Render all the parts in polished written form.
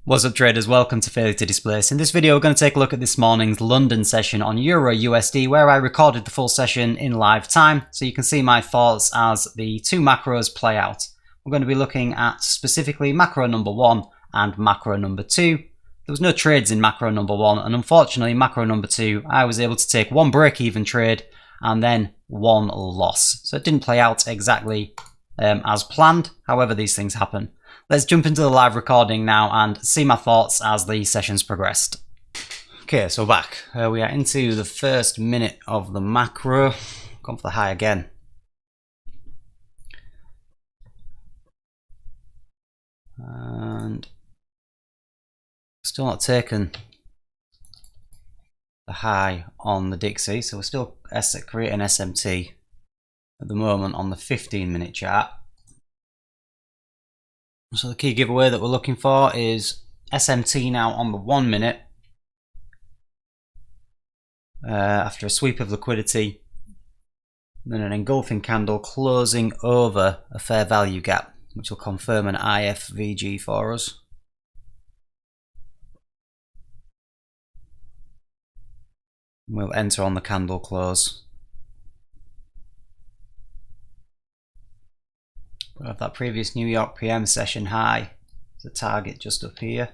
What's up traders, welcome to Failure to Displace. In this video we're going to take a look at this morning's London session on EURUSD, where I recorded the full session in live time so you can see my thoughts as the two macros play out. We're going to be looking at specifically macro number 1 and macro number 2. There was no trades in macro number 1, and unfortunately macro number 2 I was able to take one break-even trade and then one loss. So it didn't play out exactly as planned, however these things happen. Let's jump into the live recording now and see my thoughts as the sessions progressed. Okay, so back. We are into the first minute of the macro. Gone for the high again. And still not taken the high on the Dixie, so we're still creating SMT at the moment on the 15-minute chart. So the key giveaway that we're looking for is SMT now on the 1 minute after a sweep of liquidity, then an engulfing candle closing over a fair value gap, which will confirm an IFVG for us. We'll enter on the candle close. We have that previous New York PM session high, the target just up here.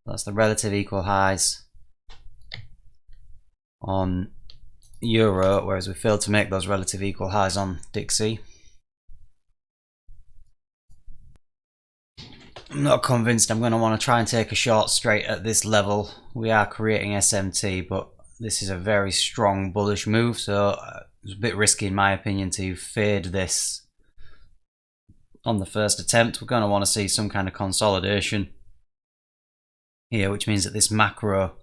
That's the relative equal highs on Euro, whereas we failed to make those relative equal highs on Dixie. I'm not convinced I'm going to want to try and take a short straight at this level. We are creating SMT, but this is a very strong bullish move, so it's a bit risky in my opinion to fade this on the first attempt. We're going to want to see some kind of consolidation here, which means that this macro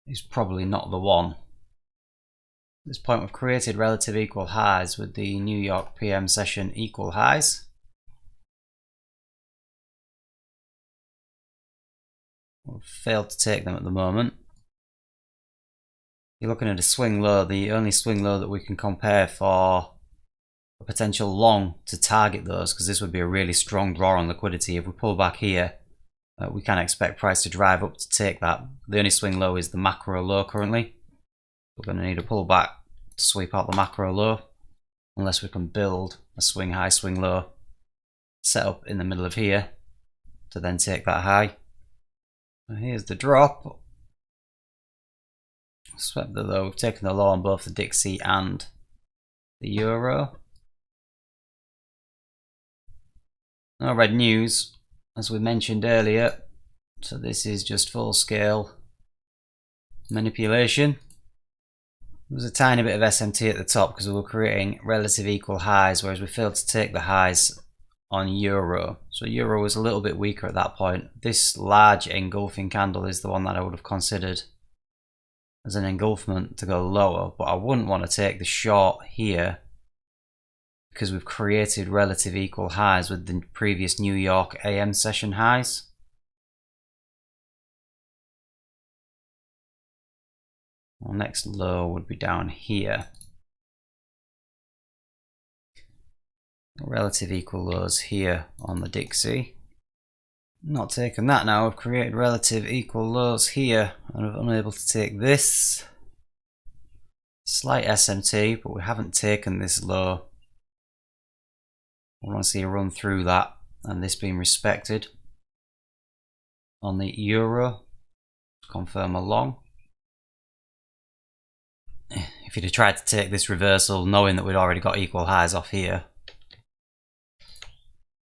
is probably not the one. At this point we've created relative equal highs with the New York PM session equal highs. We've failed to take them at the moment. You're looking at a swing low, the only swing low that we can compare for a potential long to target those, because this would be a really strong draw on liquidity. If we pull back here, we can't expect price to drive up to take that. The only swing low is the macro low currently. We're going to need a pull back to sweep out the macro low, unless we can build a swing high, swing low, set up in the middle of here to then take that high. And here's the drop. Swept the low. We've taken the low on both the Dixie and the Euro. No red news, as we mentioned earlier, so this is just full scale manipulation. There was a tiny bit of SMT at the top because we were creating relative equal highs, whereas we failed to take the highs on Euro. So Euro was a little bit weaker at that point. This large engulfing candle is the one that I would have considered as an engulfment to go lower, but I wouldn't want to take the short here because we've created relative equal highs with the previous New York AM session highs. Our next low would be down here. Relative equal lows here on the Dixie. Not taking that now. We've created relative equal lows here and we're unable to take this. Slight SMT, but we haven't taken this low. We want to see a run through that and this being respected on the Euro. Confirm a long. If you'd have tried to take this reversal knowing that we'd already got equal highs off here,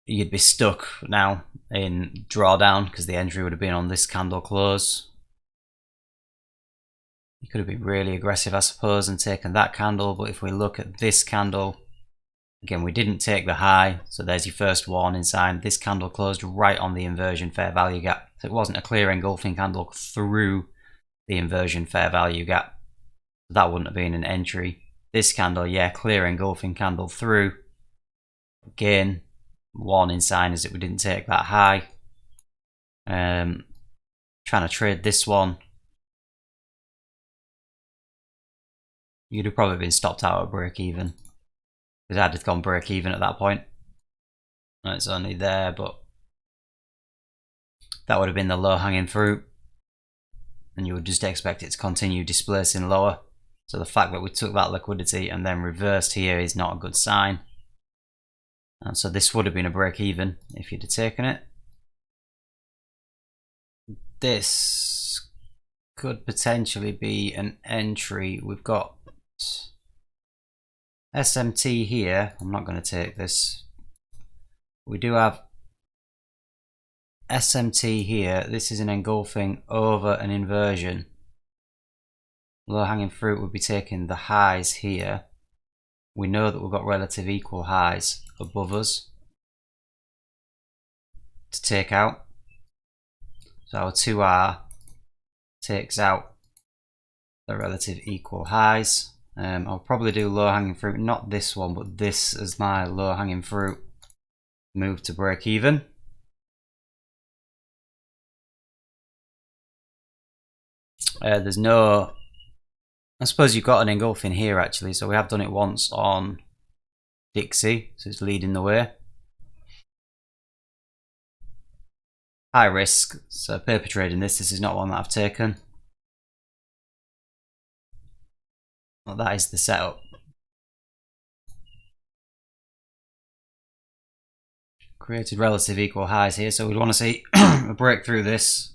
you'd be stuck now in drawdown because the entry would have been on this candle close. You could have been really aggressive, I suppose, and taken that candle, but if we look at this candle, again, we didn't take the high, so there's your first warning sign. This candle closed right on the inversion fair value gap, so it wasn't a clear engulfing candle through the inversion fair value gap. That wouldn't have been an entry. This candle, yeah, clear engulfing candle through. Again, warning sign is that we didn't take that high. Trying to trade this one, you'd have probably been stopped out at break even, because I'd have gone break even at that point. No, it's only there, but that would have been the low hanging fruit, and you would just expect it to continue displacing lower. So the fact that we took that liquidity and then reversed here is not a good sign. And so this would have been a break even if you'd have taken it. This could potentially be an entry. We've got SMT here. I'm not going to take this. We do have SMT here. This is an engulfing over an inversion. Low hanging fruit would be taking the highs here. We know that we've got relative equal highs above us to take out. So our 2R takes out the relative equal highs. I'll probably do low hanging fruit, not this one, but this as my low hanging fruit. Move to break even. There's no, I suppose you've got an engulfing here actually, so we have done it once on Dixie, so it's leading the way. High risk, so paper trading this is not one that I've taken. Well, that is the setup. Created relative equal highs here, so we'd want to see a break through this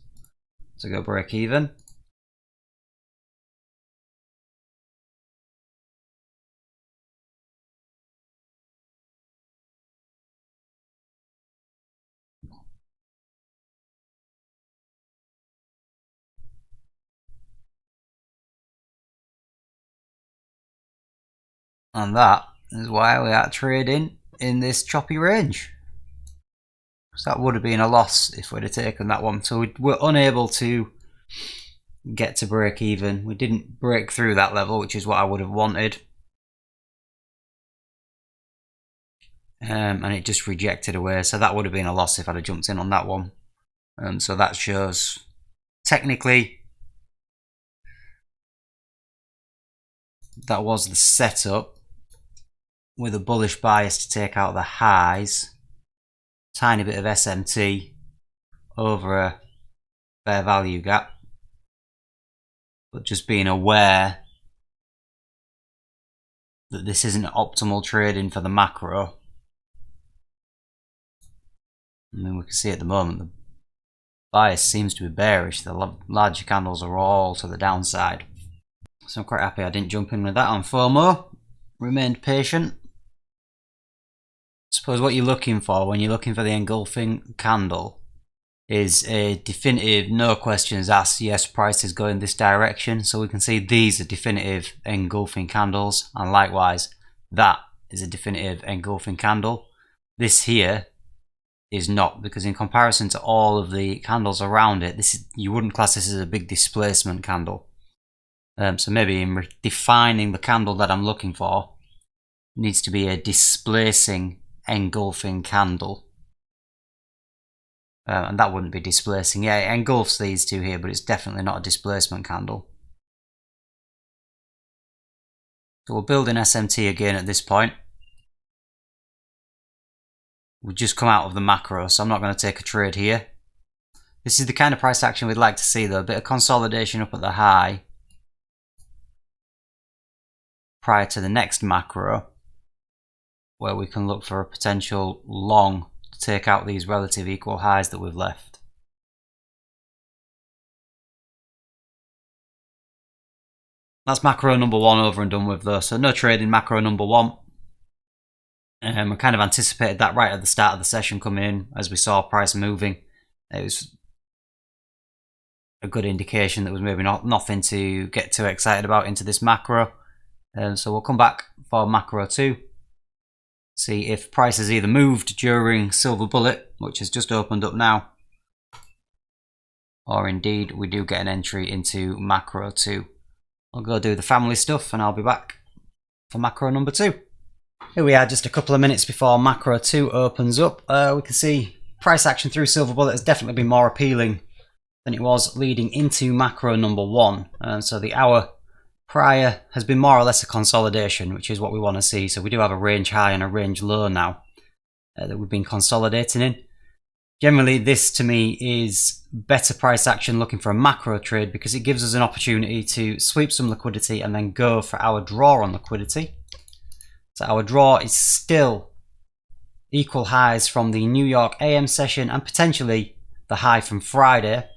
to go break even. And that is why we are trading in this choppy range. So that would have been a loss if we'd have taken that one. So we were unable to get to break even. We didn't break through that level, which is what I would have wanted. And it just rejected away. So that would have been a loss if I'd have jumped in on that one. So that shows technically that was the setup with a bullish bias to take out the highs. Tiny bit of SMT over a fair value gap, but just being aware that this isn't optimal trading for the macro. I mean, we can see at the moment the bias seems to be bearish. The larger candles are all to the downside, so I'm quite happy I didn't jump in with that on FOMO. Remained patient. I suppose what you're looking for when you're looking for the engulfing candle is a definitive, no questions asked, yes, price is going this direction. So we can see these are definitive engulfing candles, and likewise that is a definitive engulfing candle. This here is not, because in comparison to all of the candles around it, this is, you wouldn't class this as a big displacement candle. So maybe in defining the candle that I'm looking for, it needs to be a displacing engulfing candle, and that wouldn't be displacing. Yeah, it engulfs these two here, but it's definitely not a displacement candle. So we'll build in SMT again at this point. We've just come out of the macro, so I'm not going to take a trade here. This is the kind of price action we'd like to see though, a bit of consolidation up at the high prior to the next macro, where we can look for a potential long to take out these relative equal highs that we've left. That's macro number one over and done with though, so no trade in macro number one. We kind of anticipated that right at the start of the session coming in, as we saw price moving. It was a good indication that was maybe nothing to get too excited about into this macro. So we'll come back for macro 2. See if price has either moved during silver bullet, which has just opened up now, or indeed we do get an entry into macro 2. I'll go do the family stuff and I'll be back for macro number 2. Here we are, just a couple of minutes before macro 2 opens up. We can see price action through silver bullet has definitely been more appealing than it was leading into macro number 1. So the hour prior has been more or less a consolidation, which is what we want to see. So we do have a range high and a range low now. that we've been consolidating in. Generally, this to me is better price action looking for a macro trade because it gives us an opportunity to sweep some liquidity and then go for our draw on liquidity. So our draw is still equal highs from the New York AM session and potentially the high from Friday.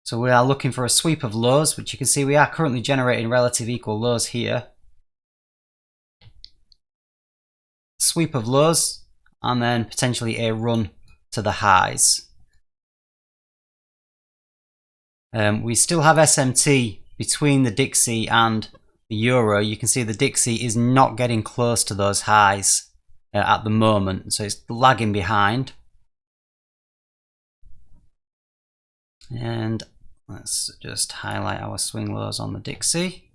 So we are looking for a sweep of lows, which you can see we are currently generating relative equal lows here. Sweep of lows and then potentially a run to the highs. We still have SMT between the Dixie and the Euro. You can see the Dixie is not getting close to those highs at the moment, so it's lagging behind. And let's just highlight our swing lows on the Dixie.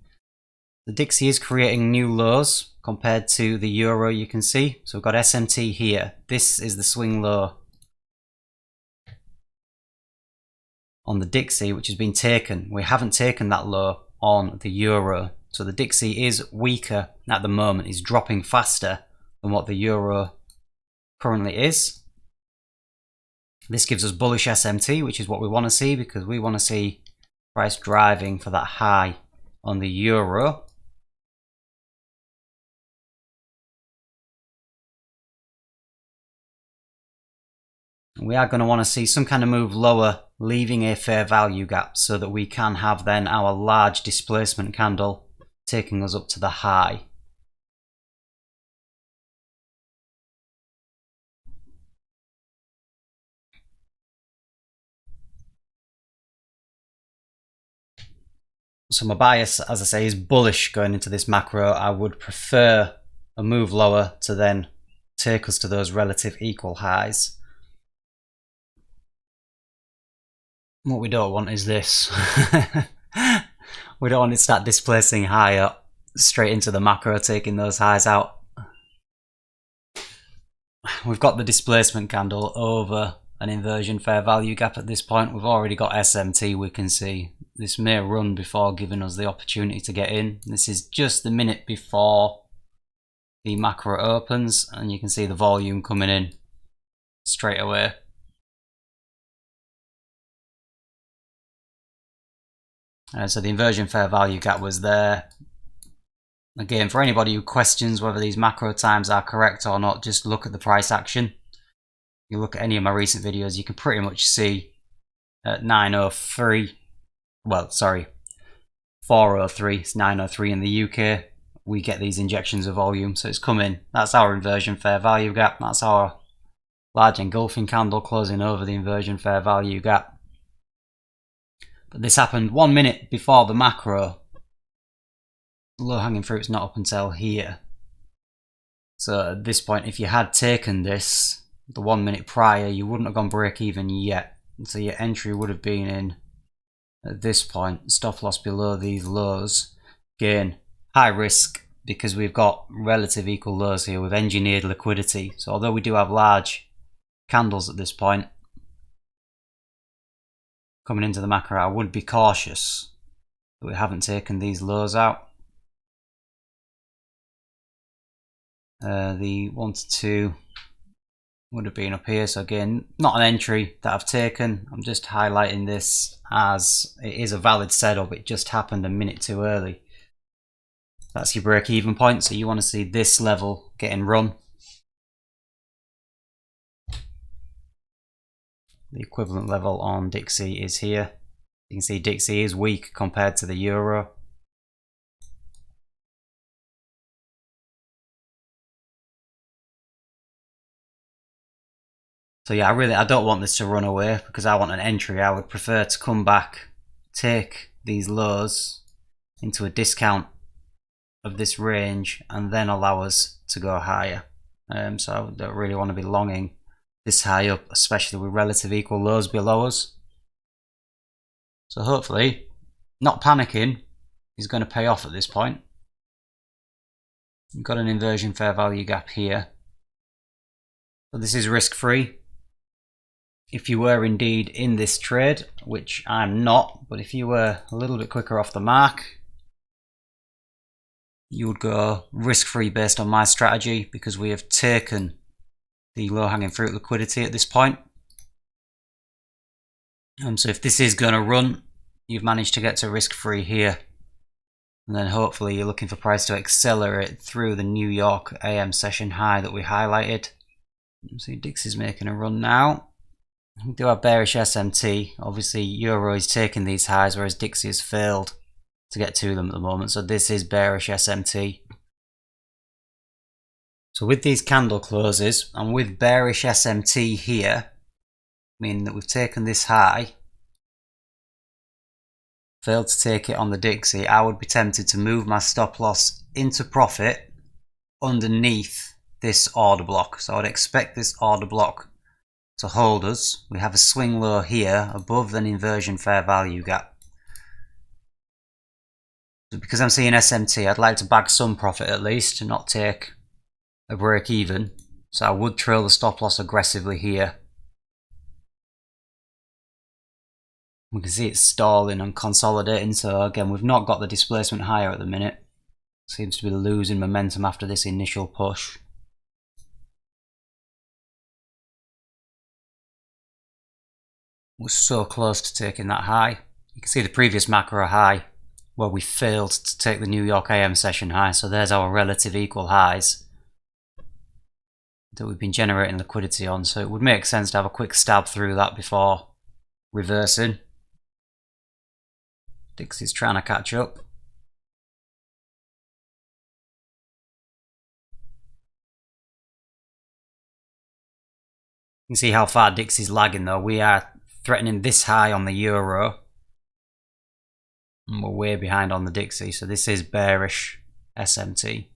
The Dixie is creating new lows compared to the Euro, you can see. So we've got SMT here. This is the swing low on the Dixie, which has been taken. We haven't taken that low on the Euro. So the Dixie is weaker at the moment. It's dropping faster than what the Euro currently is. This gives us bullish SMT, which is what we want to see because we want to see price driving for that high on the Euro. We are going to want to see some kind of move lower, leaving a fair value gap so that we can have then our large displacement candle taking us up to the high. So my bias, as I say, is bullish going into this macro. I would prefer a move lower to then take us to those relative equal highs. What we don't want is this. We don't want it to start displacing higher straight into the macro, taking those highs out. We've got the displacement candle over an inversion fair value gap at this point. We've already got SMT, we can see. This may run before giving us the opportunity to get in. This is just the minute before the macro opens, and you can see the volume coming in straight away. So the inversion fair value gap was there. Again, for anybody who questions whether these macro times are correct or not, just look at the price action. You look at any of my recent videos, you can pretty much see at 903, well, sorry, 403, it's 903 in the UK, we get these injections of volume. So it's coming, that's our inversion fair value gap, that's our large engulfing candle closing over the inversion fair value gap. But this happened 1 minute before the macro. Low hanging fruit's not up until here. So at this point, if you had taken this the 1 minute prior, you wouldn't have gone break even yet. So your entry would have been in at this point, stop loss below these lows. Again, high risk because we've got relative equal lows here with engineered liquidity. So although we do have large candles at this point, coming into the macro, I would be cautious that we haven't taken these lows out. The 1 to 2 would have been up here. So again, not an entry that I've taken. I'm just highlighting this as it is a valid setup. It just happened a minute too early. That's your break even point. So you want to see this level getting run. The equivalent level on Dixie is here. You can see Dixie is weak compared to the Euro. So yeah, I don't want this to run away because I want an entry. I would prefer to come back, take these lows into a discount of this range and then allow us to go higher. So I don't really want to be longing this high up, especially with relative equal lows below us. So hopefully not panicking is going to pay off at this point. We've got an inversion fair value gap here, but this is risk free. If you were indeed in this trade, which I'm not, but if you were a little bit quicker off the mark, you would go risk-free based on my strategy because we have taken the low-hanging fruit liquidity at this point. So if this is going to run, you've managed to get to risk-free here. And then hopefully you're looking for price to accelerate through the New York AM session high that we highlighted. See, DIX is making a run now. We do have bearish SMT. Obviously Euro is taking these highs, whereas DIX has failed to get to them at the moment. So this is bearish SMT. So with these candle closes and with bearish SMT here, meaning that we've taken this high, failed to take it on the Dixie, I would be tempted to move my stop loss into profit underneath this order block. So I would expect this order block to hold us. We have a swing low here above an inversion fair value gap. So because I'm seeing SMT, I'd like to bag some profit at least, and not take a break even. So I would trail the stop loss aggressively here. We can see it's stalling and consolidating, so again we've not got the displacement higher at the minute. Seems to be losing momentum after this initial push. We're so close to taking that high. You can see the previous macro high where we failed to take the New York AM session high, so there's our relative equal highs that we've been generating liquidity on, so it would make sense to have a quick stab through that before reversing. DIX is trying to catch up. You can see how far DIX is lagging though. We are threatening this high on the Euro. And we're way behind on the Dixie, so this is bearish SMT.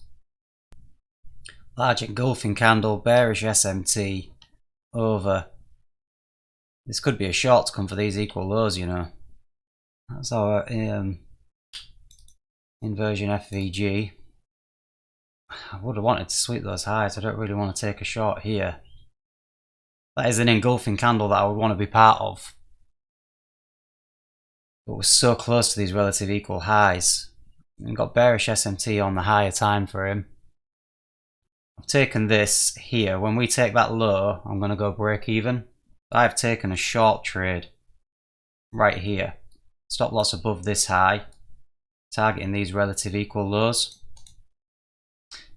Large engulfing candle, bearish SMT over. This could be a short to come for these equal lows, you know. That's our inversion FVG. I would have wanted to sweep those highs. I don't really want to take a short here. That is an engulfing candle that I would want to be part of. But we're so close to these relative equal highs. We've got bearish SMT on the higher time frame. I've taken this here. When we take that low, I'm going to go break even. I've taken a short trade right here. Stop loss above this high, targeting these relative equal lows.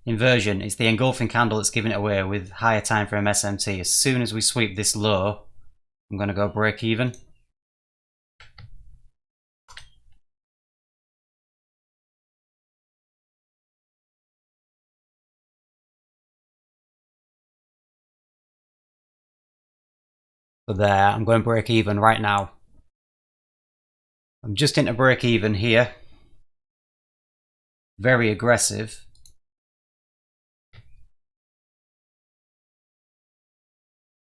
Inversion is the engulfing candle that's giving it away with higher time frame SMT. As soon as we sweep this low, I'm going to go break even. So there, I'm going break even right now. I'm just into break even here. Very aggressive.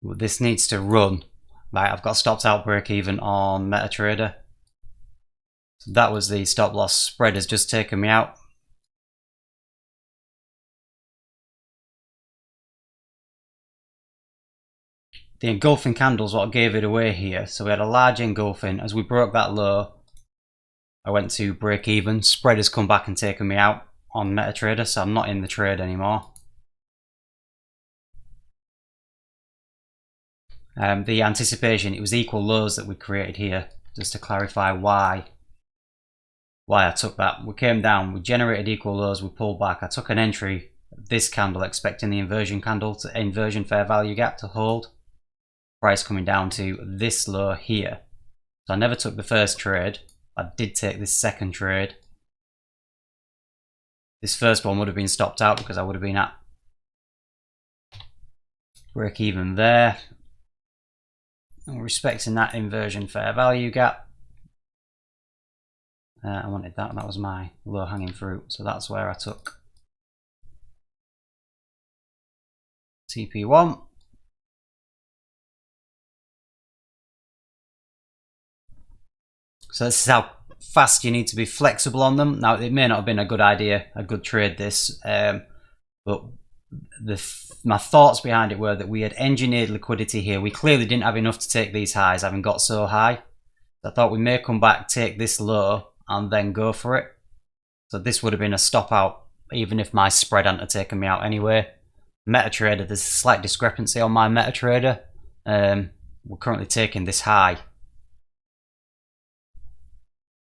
This needs to run. Right, I've got stopped out break even on MetaTrader. So that was the stop loss. Spread has just taken me out. The engulfing candle is what gave it away here. So we had a large engulfing. As we broke that low, I went to break even. Spread has come back and taken me out on MetaTrader, so I'm not in the trade anymore. The anticipation, it was equal lows that we created here, just to clarify why I took that. We came down, we generated equal lows, we pulled back. I took an entry, this candle, expecting the inversion candle to inversion fair value gap to hold. Price coming down to this low here. So I never took the first trade. I did take this second trade. This first one would have been stopped out because I would have been at break even there. And respecting that inversion fair value gap. I wanted that, that was my low hanging fruit. So that's where I took TP1. So this is how fast you need to be flexible on them. Now, it may not have been a good idea, a good trade this, but my thoughts behind it were that we had engineered liquidity here. We clearly didn't have enough to take these highs, having got so high. I thought we may come back, take this low, and then go for it. So this would have been a stop out even if my spread hadn't taken me out anyway. MetaTrader, there's a slight discrepancy on my MetaTrader. We're currently taking this high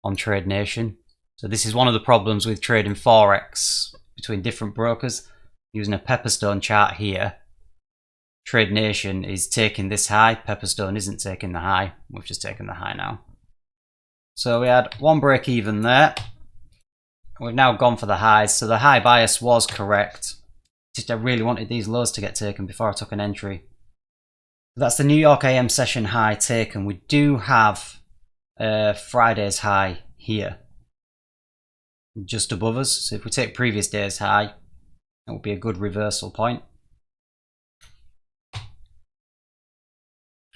on Trade Nation. So this is one of the problems with trading forex between different brokers. Using a Pepperstone chart here, Trade Nation is taking this high, Pepperstone isn't taking the high. We've just taken the high now. So we had one break even there. We've now gone for the highs, so the high bias was correct. Just I really wanted these lows to get taken before I took an entry. That's the New York AM session high taken. We do have Friday's high here, just above us. So if we take previous day's high, it will be a good reversal point.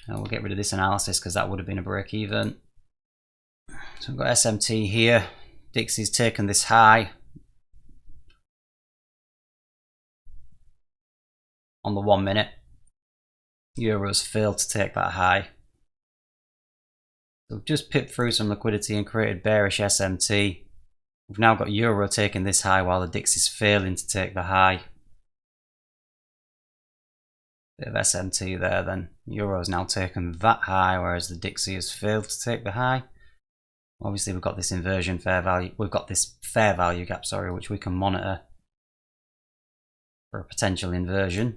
And we'll get rid of this analysis because that would have been a break even. So we've got SMT here. Dixie's taken this high on the 1 minute. Euros failed to take that high. So we've just pipped through some liquidity and created bearish SMT. We've now got Euro taking this high while the Dix is failing to take the high. Bit of SMT there then. Euro's now taken that high, whereas the Dixie has failed to take the high. Obviously we've got this inversion fair value, we've got this fair value gap, sorry, which we can monitor for a potential inversion.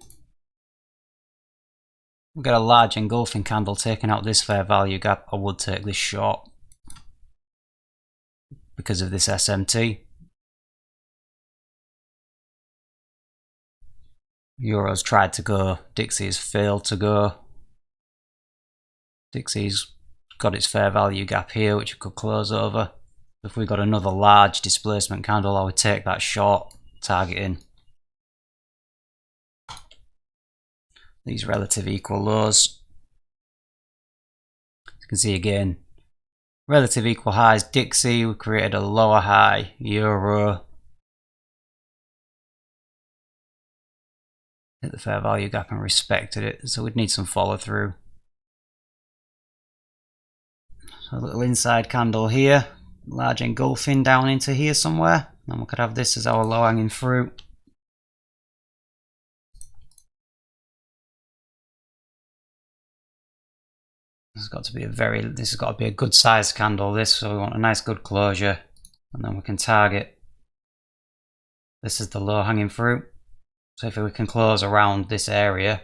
We've got a large engulfing candle taking out this fair value gap. I would take this short because of this SMT. Euro's tried to go, Dixie's failed to go. Dixie's got its fair value gap here, which it could close over. If we got another large displacement candle, I would take that short, targeting these relative equal lows. You can see again, relative equal highs, Dixie, we created a lower high, Euro. Hit the fair value gap and respected it, so we'd need some follow through. So a little inside candle here, large engulfing down into here somewhere, and we could have this as our low hanging fruit. This has got to be a good size candle, this, so we want a nice good closure, and then we can target this is the low hanging fruit. So if we can close around this area,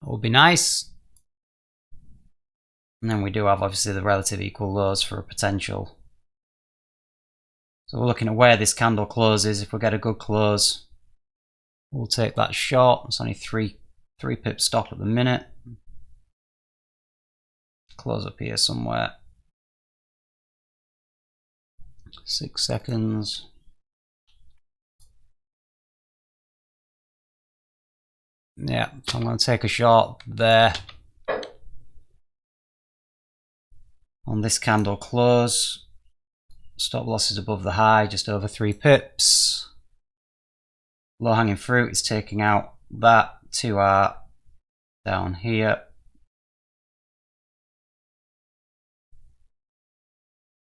it would be nice. And then we do have obviously the relative equal lows for a potential. So we're looking at where this candle closes. If we get a good close, we'll take that short. It's only three pip stop at the minute. Close up here somewhere. 6 seconds. Yeah, so I'm going to take a short there on this candle close. Stop loss is above the high, just over 3 pips. Low hanging fruit is taking out that 2R down here.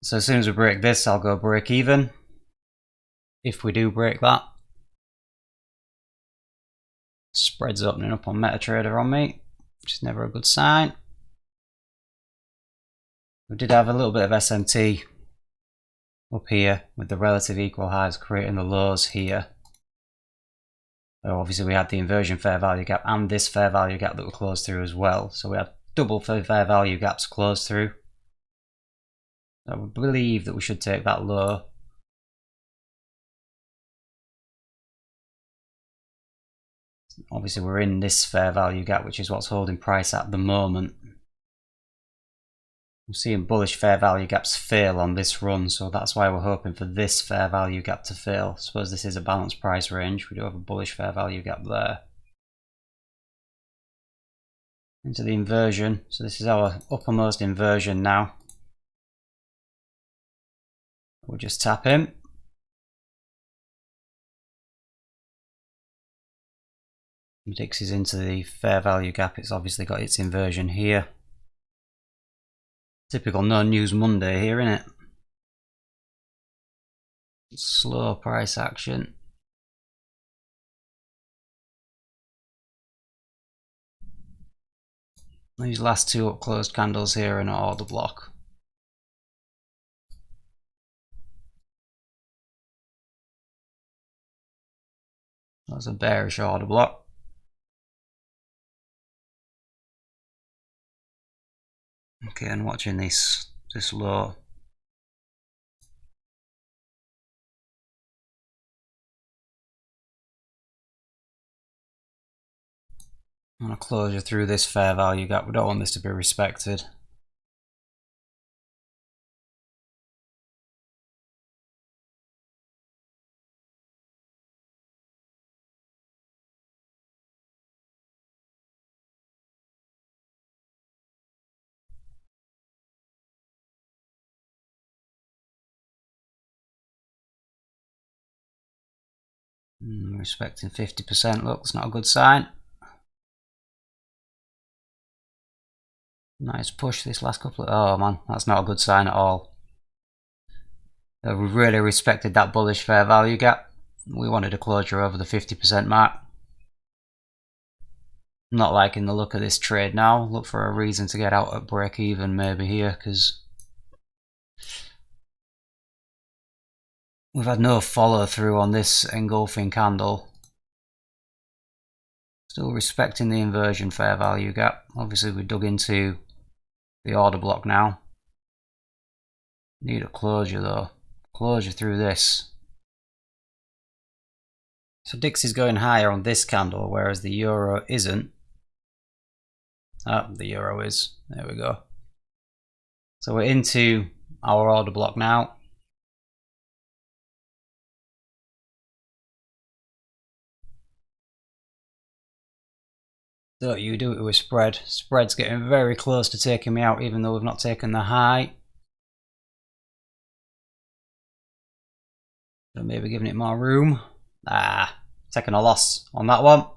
So as soon as we break this, I'll go break even. If we do break that. Spreads opening up on MetaTrader on me, which is never a good sign. We did have a little bit of SMT up here with the relative equal highs creating the lows here. So obviously we had the inversion fair value gap and this fair value gap that we closed through as well. So we had double fair value gaps closed through. I would believe that we should take that low. Obviously we're in this fair value gap, which is what's holding price at the moment. We're seeing bullish fair value gaps fail on this run, so that's why we're hoping for this fair value gap to fail. I suppose this is a balanced price range. We do have a bullish fair value gap there. Into the inversion. So this is our uppermost inversion now. We'll just tap in. Dix is into the fair value gap. It's obviously got its inversion here. Typical no news Monday here, isn't it? Slow price action. These last two up closed candles here are an order block. That's a bearish order block. Okay, and watching this low. And a closure through this fair value gap. We don't want this to be respected. Respecting 50% looks not a good sign. Nice push this last couple of, oh man, that's not a good sign at all. We really respected that bullish fair value gap. We wanted a closure over the 50% mark. Not liking the look of this trade now. Look for a reason to get out at break even maybe here, because we've had no follow through on this engulfing candle. Still respecting the inversion fair value gap. Obviously we dug into the order block now. Need a closure though. Closure through this. So DIX is going higher on this candle, whereas the euro isn't. Ah, the euro is. There we go. So we're into our order block now. Don't you do it with spread. Spread's getting very close to taking me out, even though we've not taken the high. So maybe giving it more room. Taking a loss on that one.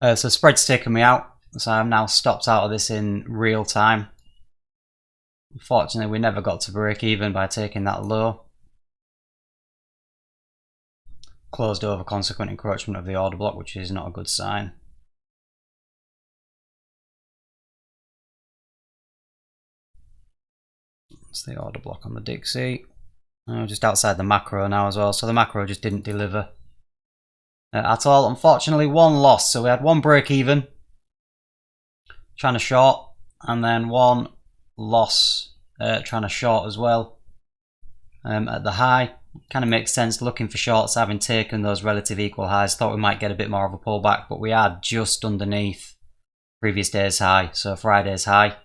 So spread's taken me out. So I've now stopped out of this in real time. Unfortunately, we never got to break even by taking that low. Closed over consequent encroachment of the order block, which is not a good sign. That's the order block on the Dixie. Just outside the macro now as well, so the macro just didn't deliver at all. Unfortunately, one loss. So we had one break even, trying to short, and then one loss trying to short as well at the high. Kind of makes sense looking for shorts, having taken those relative equal highs. Thought we might get a bit more of a pullback, but we are just underneath previous day's high, so Friday's high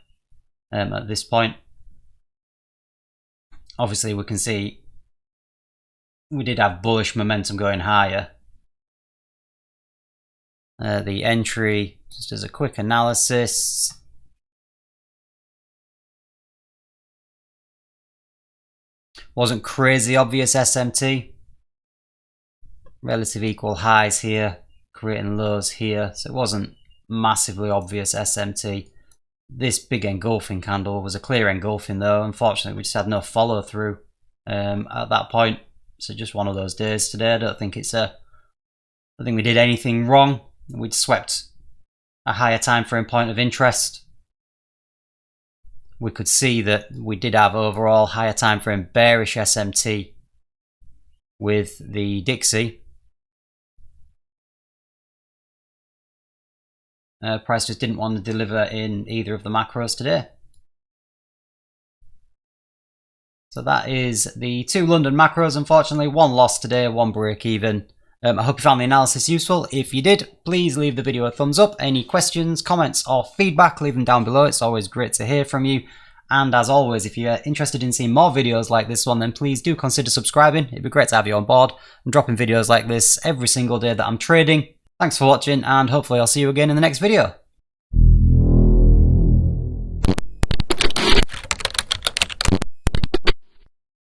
at this point. Obviously we can see we did have bullish momentum going higher. The entry, just as a quick analysis, wasn't crazy obvious SMT. Relative equal highs here, creating lows here, so it wasn't massively obvious SMT. This big engulfing candle was a clear engulfing though. Unfortunately, we just had no follow through at that point. So just one of those days today. I don't think we did anything wrong. We'd swept a higher time frame point of interest. We could see that we did have overall higher time frame bearish SMT with the Dixie. Price just didn't want to deliver in either of the macros today. So that is the two London macros. Unfortunately, one loss today, one break even. I hope you found the analysis useful. If you did, please leave the video a thumbs up. Any questions, comments or feedback, leave them down below. It's always great to hear from you. And as always, if you're interested in seeing more videos like this one, then please do consider subscribing. It'd be great to have you on board. I'm dropping videos like this every single day that I'm trading. Thanks for watching, and hopefully I'll see you again in the next video.